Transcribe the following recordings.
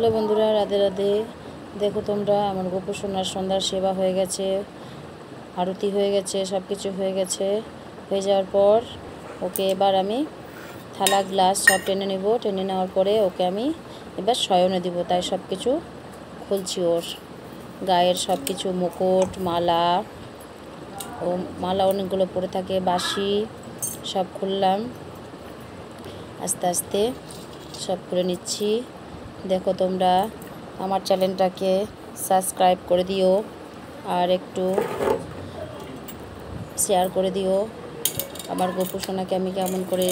Hello বন্ধুরা, রাধে রাধে। দেখো তোমরা, আমার গোপু সোনার সন্ধ্যার সেবা হয়ে গেছে, আরতি হয়ে গেছে, সব কিছু হয়ে গেছে। হয়ে যাওয়ার পর ওকে এবার আমি থালা গ্লাস সব টেনে নেব। টেনে নেওয়ার পরে ওকে আমি এবার শয়নে দিব। তাই সব কিছু খুলছি, ওর গায়ের সব কিছু, মুকুট, মালা, ও মালা অনেকগুলো পরে থাকে, বাঁশি সব খুললাম আস্তে আস্তে, সব খুলে নিচ্ছি। দেখো তোমরা আমার চ্যানেলটাকে সাবস্ক্রাইব করে দিও আর একটু শেয়ার করে দিও। আমার গোপু সোনাকে আমি কেমন করে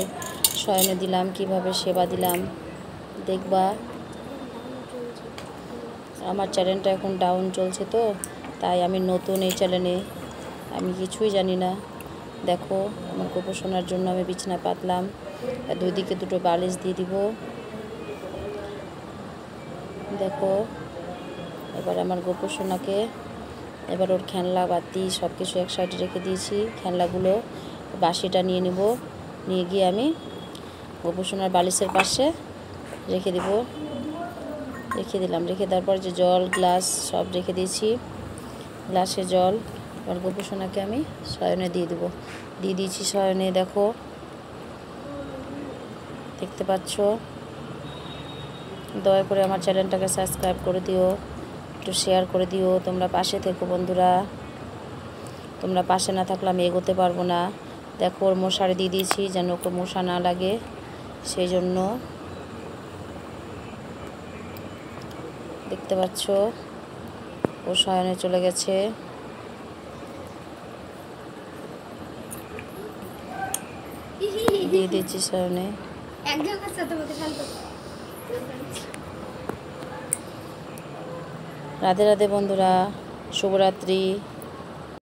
শয়নে দিলাম, কিভাবে সেবা দিলাম দেখবা। আমার চ্যানেলটা এখন ডাউন চলছে, তো তাই আমি নতুন এই চ্যানেলে, আমি কিছুই জানি না। দেখো আমার গোপু সোনার জন্য আমি বিছানা পাতলাম, দুই দিকে দুটো বালিশ দিয়ে দিব। দেখো এবার আমার গোপু সোনাকে, এবার ওর খেলনা বাতি সব কিছু এক সাইডে রেখে দিয়েছি। খেলনাগুলো, বাঁশিটা নিয়ে নেব, নিয়ে গিয়ে আমি গোপু সোনার বালিশের পাশে রেখে দিব। রেখে দিলাম, রেখে দেওয়ার পর যে জল গ্লাস সব রেখে দিয়েছি, গ্লাসে জল। এবার গোপু সোনাকে আমি শয়নে দিয়ে দেবো, দিয়ে দিয়েছি শয়নে। দেখো দেখতে পাচ্ছ। দয়া করে আমার চ্যানেলটাকে সাবস্ক্রাইব করে দিও, একটু শেয়ার করে দিও। তোমরা পাশে থেকো বন্ধুরা, তোমরা পাশে না থাকলে আমি এগোতে পারবো না। দেখো ওর মশারি দিয়ে দিয়েছি যেন ওকে মশা না লাগে, সেই জন্য। দেখতে পাচ্ছ ও শয়নে চলে গেছে। দিয়ে দিচ্ছি শয়নে। রাধে রাধে বন্ধুরা, শুভরাত্রি।